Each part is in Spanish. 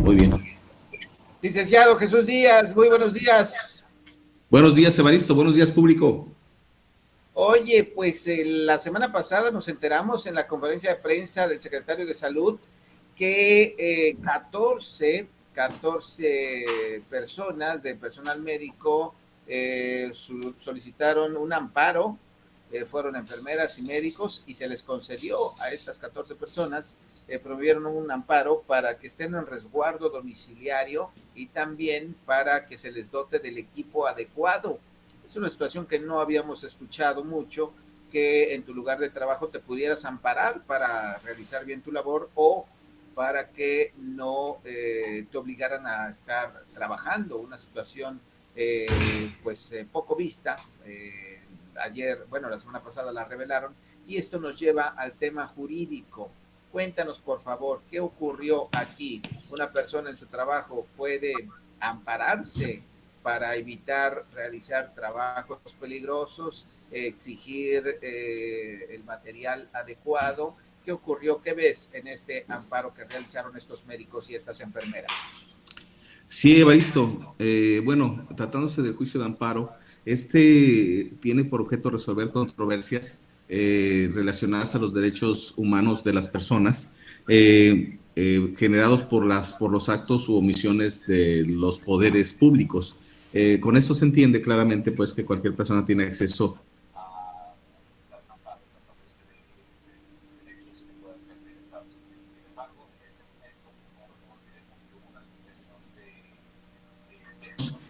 Muy bien. Licenciado Jesús Díaz, muy buenos días. Buenos días, Evaristo. Buenos días, público. Oye, pues la semana pasada nos enteramos en la conferencia de prensa del secretario de Salud que 14 personas de personal médico solicitaron un amparo, fueron enfermeras y médicos y se les concedió a estas 14 personas, promovieron un amparo para que estén en resguardo domiciliario y también para que se les dote del equipo adecuado. Es una situación que no habíamos escuchado mucho, que en tu lugar de trabajo te pudieras amparar para realizar bien tu labor o para que no te obligaran a estar trabajando, una situación poco vista. Ayer, bueno, la semana pasada la revelaron y esto nos lleva al tema jurídico. Cuéntanos, por favor, ¿qué ocurrió aquí? ¿Una persona en su trabajo puede ampararse para evitar realizar trabajos peligrosos, exigir el material adecuado? ¿Qué ocurrió? ¿Qué ves en este amparo que realizaron estos médicos y estas enfermeras? Sí, Evaristo. Bueno, tratándose del juicio de amparo, este tiene por objeto resolver controversias relacionadas a los derechos humanos de las personas generados por los actos u omisiones de los poderes públicos. Con esto se entiende claramente, pues, que cualquier persona tiene acceso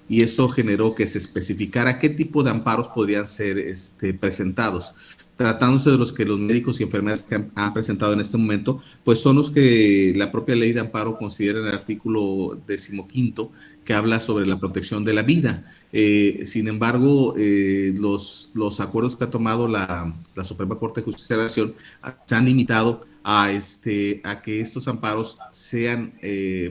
y eso generó que se especificara qué tipo de amparos podrían ser presentados. Tratándose de los que los médicos y enfermeras que han presentado en este momento, pues son los que la propia ley de amparo considera en el artículo 15 que habla sobre la protección de la vida. Sin embargo, los acuerdos que ha tomado la Suprema Corte de Justicia de la Nación se han limitado a que estos amparos sean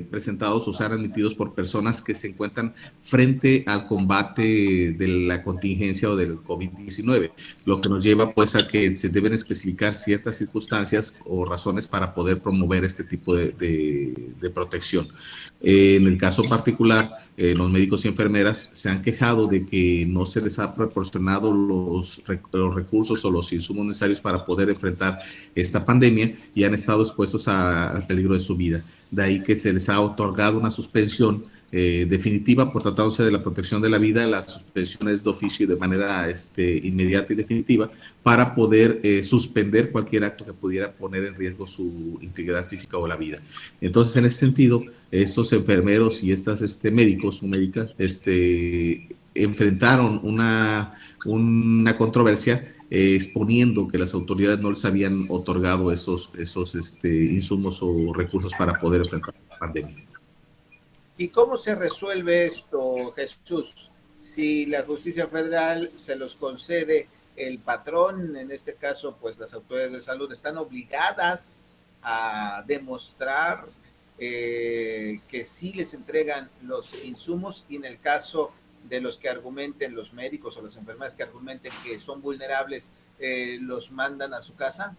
presentados o sean admitidos por personas que se encuentran frente al combate de la contingencia o del COVID-19, lo que nos lleva pues a que se deben especificar ciertas circunstancias o razones para poder promover este tipo de protección. En el caso particular, los médicos y enfermeras se han quejado de que no se les ha proporcionado los recursos o los insumos necesarios para poder enfrentar esta pandemia y han estado expuestos al peligro de su vida. De ahí que se les ha otorgado una suspensión definitiva por tratándose de la protección de la vida, la suspensión es de oficio y de manera inmediata y definitiva para poder suspender cualquier acto que pudiera poner en riesgo su integridad física o la vida. Entonces, en ese sentido, estos enfermeros y estas médicos o médicas enfrentaron una controversia exponiendo que las autoridades no les habían otorgado esos insumos o recursos para poder enfrentar la pandemia. ¿Y cómo se resuelve esto, Jesús? Si la justicia federal se los concede, el patrón, en este caso, pues las autoridades de salud están obligadas a demostrar que sí les entregan los insumos y en el caso de los que argumenten, los médicos o las enfermeras que argumenten que son vulnerables, los mandan a su casa.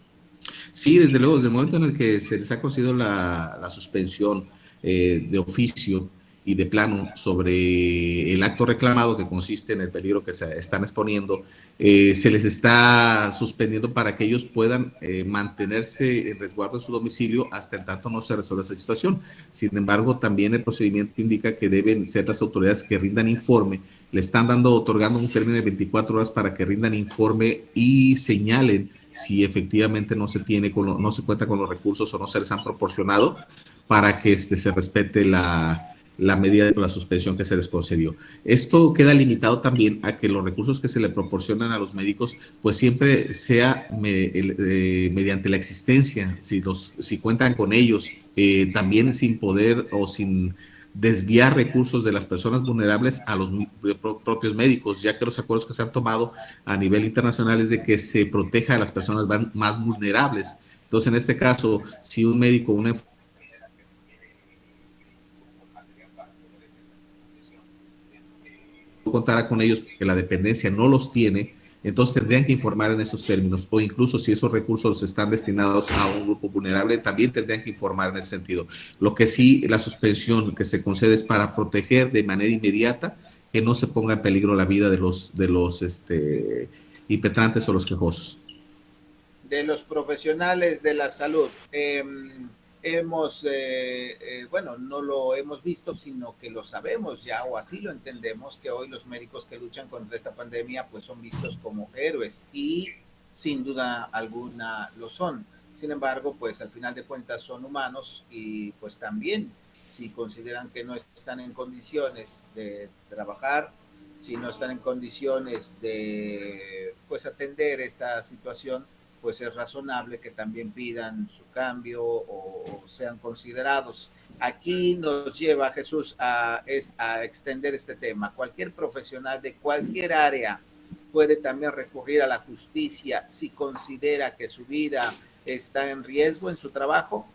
Sí, desde luego, desde el momento en el que se les ha concedido la suspensión de oficio y de plano sobre el acto reclamado que consiste en el peligro que se están exponiendo, se les está suspendiendo para que ellos puedan mantenerse en resguardo de su domicilio hasta en tanto no se resuelva esa situación. Sin embargo, también el procedimiento indica que deben ser las autoridades que rindan informe, le están otorgando un término de 24 horas para que rindan informe y señalen si efectivamente no se cuenta con los recursos o no se les han proporcionado para que se respete la medida de la suspensión que se les concedió. Esto queda limitado también a que los recursos que se le proporcionan a los médicos pues siempre sea mediante la existencia, si cuentan con ellos, también sin poder o sin desviar recursos de las personas vulnerables a los propios médicos, ya que los acuerdos que se han tomado a nivel internacional es de que se proteja a las personas más vulnerables. Entonces, en este caso, si un médico, una contara con ellos porque la dependencia no los tiene, Entonces tendrían que informar en esos términos, o incluso si esos recursos están destinados a un grupo vulnerable, también tendrían que informar en ese sentido. Lo que sí, la suspensión que se concede es para proteger de manera inmediata que no se ponga en peligro la vida de los impetrantes o los quejosos. De los profesionales de la salud. Bueno, no lo hemos visto, sino que lo sabemos ya, o así lo entendemos, que hoy los médicos que luchan contra esta pandemia, pues son vistos como héroes, y sin duda alguna lo son. Sin embargo, pues al final de cuentas son humanos, y pues también, si consideran que no están en condiciones de trabajar, si no están en condiciones de pues atender esta situación, pues es razonable que también pidan su cambio o sean considerados. Aquí nos lleva Jesús a extender este tema. Cualquier profesional de cualquier área puede también recurrir a la justicia si considera que su vida está en riesgo en su trabajo.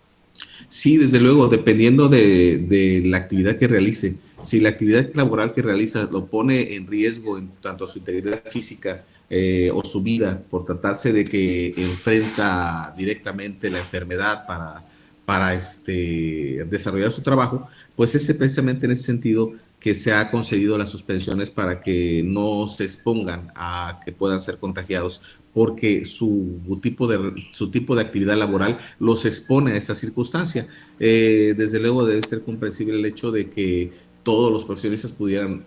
Sí, desde luego, dependiendo de la actividad que realice. Si la actividad laboral que realiza lo pone en riesgo en tanto su integridad física o su vida, por tratarse de que enfrenta directamente la enfermedad para desarrollar su trabajo, pues es precisamente en ese sentido que se ha concedido las suspensiones para que no se expongan a que puedan ser contagiados, porque su tipo de actividad laboral los expone a esa circunstancia. Desde luego debe ser comprensible el hecho de que todos los profesionistas pudieran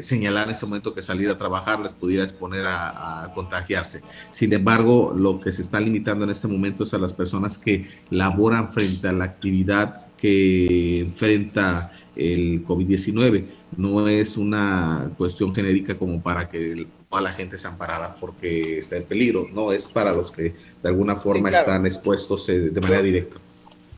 señalar en ese momento que salir a trabajar les pudiera exponer a contagiarse. Sin embargo, lo que se está limitando en este momento es a las personas que laboran frente a la actividad que enfrenta el COVID-19. No es una cuestión genérica como para que toda la gente sea amparada porque está en peligro, no, es para los que de alguna Sí, forma claro. están expuestos de manera Yo, directa.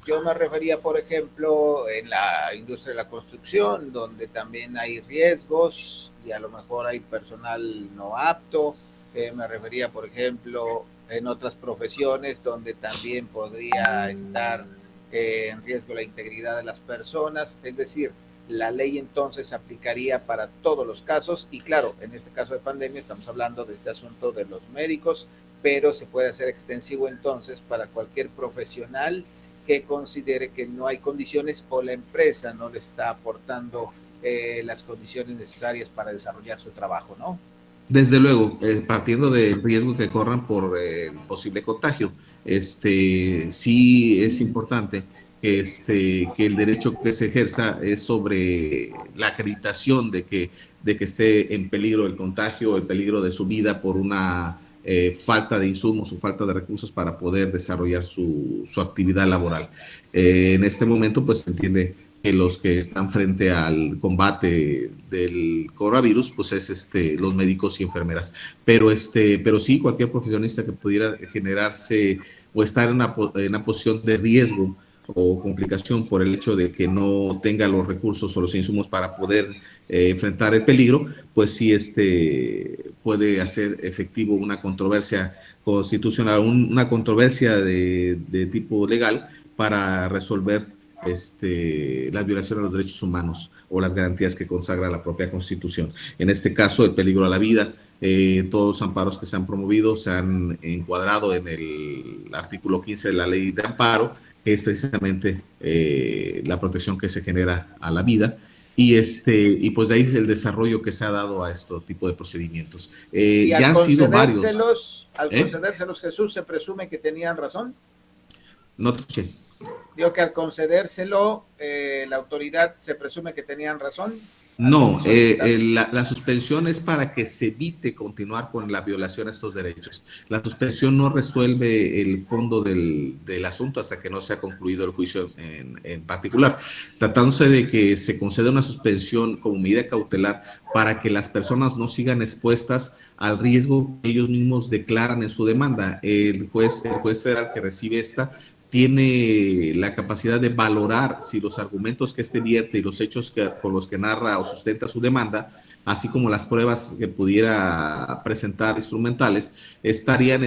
yo me refería, por ejemplo, en la industria de la construcción, donde también hay riesgos y a lo mejor hay personal no apto. Me refería, por ejemplo, en otras profesiones donde también podría estar en riesgo la integridad de las personas. Es decir, la ley entonces aplicaría para todos los casos, y claro, en este caso de pandemia estamos hablando de este asunto de los médicos, pero se puede hacer extensivo entonces para cualquier profesional que considere que no hay condiciones o la empresa no le está aportando las condiciones necesarias para desarrollar su trabajo, ¿no? Desde luego, partiendo del riesgo que corran por posible contagio, sí es importante que el derecho que se ejerza es sobre la acreditación de que esté en peligro el contagio, el peligro de su vida por una falta de insumos o falta de recursos para poder desarrollar su actividad laboral. En este momento, pues se entiende que los que están frente al combate del coronavirus, pues es los médicos y enfermeras. Pero sí, cualquier profesionista que pudiera generarse o estar en una posición de riesgo o complicación por el hecho de que no tenga los recursos o los insumos para poder enfrentar el peligro, pues sí puede hacer efectivo una controversia constitucional, una controversia de tipo legal para resolver las violaciones a los derechos humanos o las garantías que consagra la propia Constitución. En este caso, el peligro a la vida. Todos los amparos que se han promovido se han encuadrado en el artículo 15 de la ley de amparo, que es precisamente la protección que se genera a la vida. Y pues de ahí el desarrollo que se ha dado a este tipo de procedimientos. Y Ya han sido varios. al concedérselos, Jesús, se presume que tenían razón. No te escuché. Digo que al concedérselo, la autoridad se presume que tenían razón No, al solicitar. la suspensión es para que se evite continuar con la violación a estos derechos. La suspensión no resuelve el fondo del asunto hasta que no se ha concluido el juicio en particular, tratándose de que se conceda una suspensión como medida cautelar para que las personas no sigan expuestas al riesgo que ellos mismos declaran en su demanda. El juez federal que recibe esta tiene la capacidad de valorar si los argumentos que vierte y los hechos con los que narra o sustenta su demanda, así como las pruebas que pudiera presentar instrumentales, estarían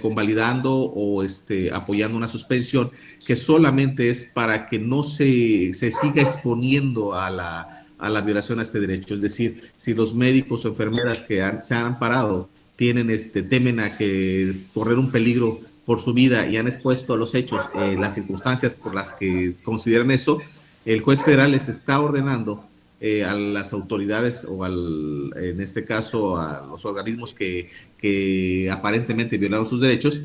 convalidando o apoyando una suspensión que solamente es para que no se siga exponiendo a la violación a este derecho. Es decir, si los médicos o enfermeras que se han amparado temen a que correr un peligro por su vida y han expuesto a los hechos las circunstancias por las que consideran eso, el juez federal les está ordenando a las autoridades o en este caso a los organismos que aparentemente violaron sus derechos,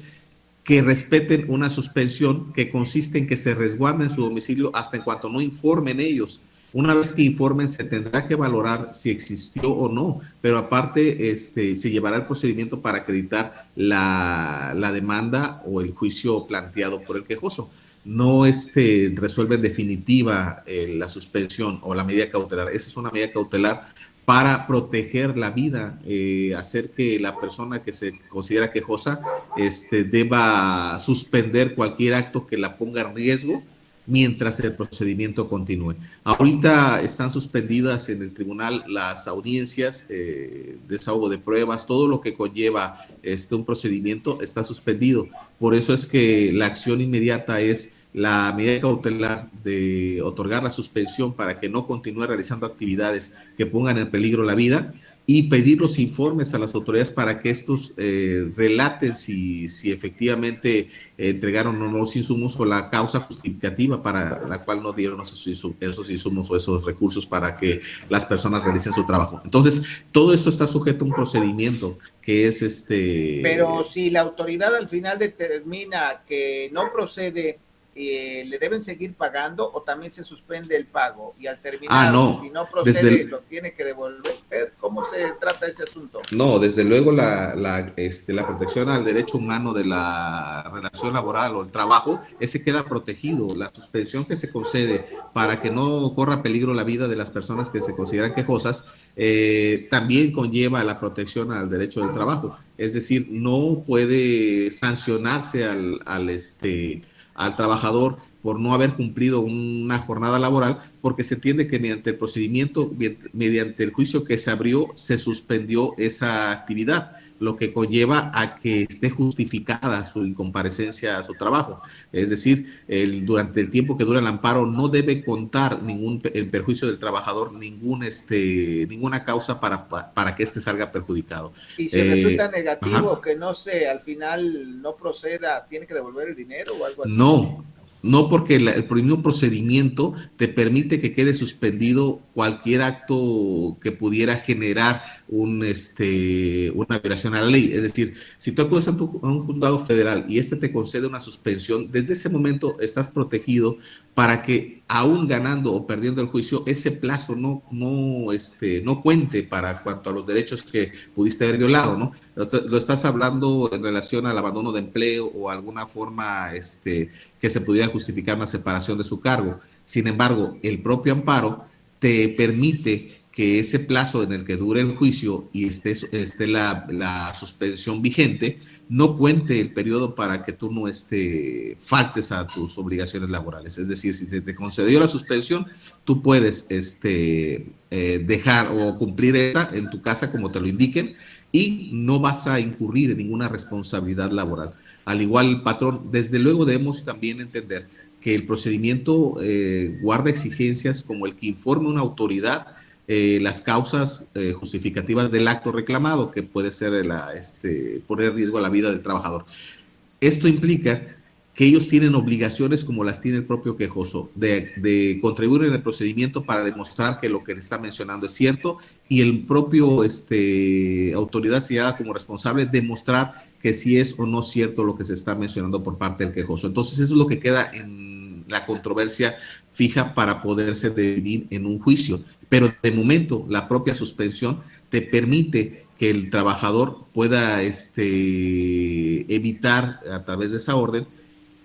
que respeten una suspensión que consiste en que se resguarden su domicilio hasta en cuanto no informen ellos. Una vez que informen, se tendrá que valorar si existió o no, pero aparte se llevará el procedimiento para acreditar la demanda o el juicio planteado por el quejoso. No resuelve en definitiva la suspensión o la medida cautelar. Esa es una medida cautelar para proteger la vida, hacer que la persona que se considera quejosa deba suspender cualquier acto que la ponga en riesgo mientras el procedimiento continúe. Ahorita están suspendidas en el tribunal las audiencias, desahogo de pruebas, todo lo que conlleva un procedimiento está suspendido. Por eso es que la acción inmediata es la medida cautelar de otorgar la suspensión para que no continúe realizando actividades que pongan en peligro la vida y pedir los informes a las autoridades para que estos relaten si efectivamente entregaron o no los insumos o la causa justificativa para la cual no dieron esos insumos o esos recursos para que las personas realicen su trabajo. Entonces, todo esto está sujeto a un procedimiento que es Pero si la autoridad al final determina que no procede, ¿le deben seguir pagando o también se suspende el pago? Y al terminar, no. si no procede, lo tiene que devolver. ¿Cómo se trata ese asunto? No, desde luego la protección al derecho humano de la relación laboral o el trabajo, ese queda protegido. La suspensión que se concede para que no corra peligro la vida de las personas que se consideran quejosas, también conlleva la protección al derecho del trabajo. Es decir, no puede sancionarse al trabajador por no haber cumplido una jornada laboral, porque se entiende que mediante el procedimiento, mediante el juicio que se abrió, se suspendió esa actividad, lo que conlleva a que esté justificada su incomparecencia a su trabajo. Es decir, durante el tiempo que dura el amparo no debe contar el perjuicio del trabajador, ninguna causa para que salga perjudicado. Y si resulta negativo, que no sé, al final no proceda, ¿tiene que devolver el dinero o algo así? No, porque el mismo procedimiento te permite que quede suspendido cualquier acto que pudiera generar una violación a la ley. Es decir, si tú acudes a un juzgado federal y te concede una suspensión, desde ese momento estás protegido para que, aún ganando o perdiendo el juicio, ese plazo no cuente para cuanto a los derechos que pudiste haber violado, ¿no? Lo estás hablando en relación al abandono de empleo o alguna forma que se pudiera justificar una separación de su cargo. Sin embargo, el propio amparo te permite que ese plazo en el que dure el juicio y esté la suspensión vigente, no cuente el periodo para que tú no faltes a tus obligaciones laborales. Es decir, si se te concedió la suspensión, tú puedes dejar o cumplir esta en tu casa como te lo indiquen y no vas a incurrir en ninguna responsabilidad laboral. Al igual, patrón, desde luego debemos también entender que el procedimiento guarda exigencias como el que informe una autoridad las causas justificativas del acto reclamado, que puede ser poner en riesgo la vida del trabajador. Esto implica que ellos tienen obligaciones como las tiene el propio quejoso, de contribuir en el procedimiento para demostrar que lo que le está mencionando es cierto, y el propio autoridad sellada como responsable demostrar que sí es o no cierto lo que se está mencionando por parte del quejoso. Entonces eso es lo que queda en la controversia fija para poderse dividir en un juicio. Pero de momento la propia suspensión te permite que el trabajador pueda evitar a través de esa orden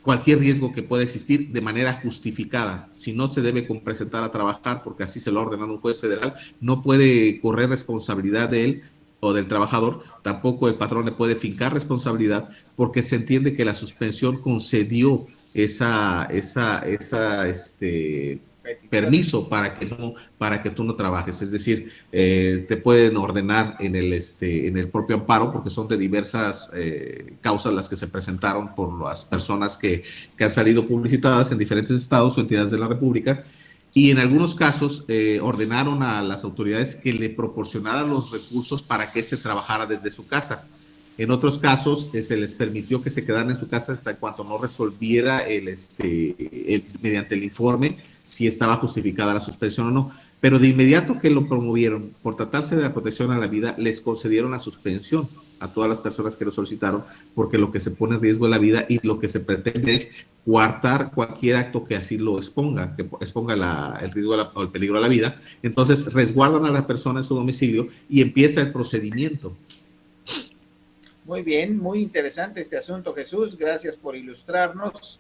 cualquier riesgo que pueda existir de manera justificada. Si no se debe presentar a trabajar, porque así se lo ha ordenado un juez federal, no puede correr responsabilidad de él o del trabajador, tampoco el patrón le puede fincar responsabilidad, porque se entiende que la suspensión concedió permiso para que tú no trabajes. Es decir, te pueden ordenar en el propio amparo, porque son de diversas causas las que se presentaron por las personas que han salido publicitadas en diferentes estados o entidades de la República, y en algunos casos ordenaron a las autoridades que le proporcionaran los recursos para que se trabajara desde su casa. En otros casos se les permitió que se quedaran en su casa hasta cuanto no resolviera mediante el informe si estaba justificada la suspensión o no. Pero de inmediato que lo promovieron, por tratarse de la protección a la vida, les concedieron la suspensión a todas las personas que lo solicitaron, porque lo que se pone en riesgo es la vida y lo que se pretende es coartar cualquier acto que así lo exponga, que exponga el riesgo o el peligro a la vida. Entonces resguardan a la persona en su domicilio y empieza el procedimiento. Muy bien, muy interesante este asunto, Jesús. Gracias por ilustrarnos.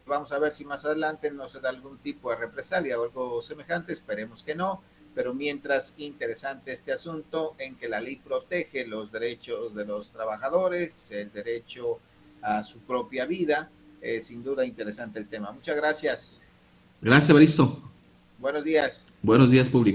Vamos a ver si más adelante no se da algún tipo de represalia o algo semejante. Esperemos que no. Pero mientras, interesante este asunto en que la ley protege los derechos de los trabajadores, el derecho a su propia vida. Sin duda interesante el tema. Muchas gracias. Gracias, Baristo. Buenos días. Buenos días, público.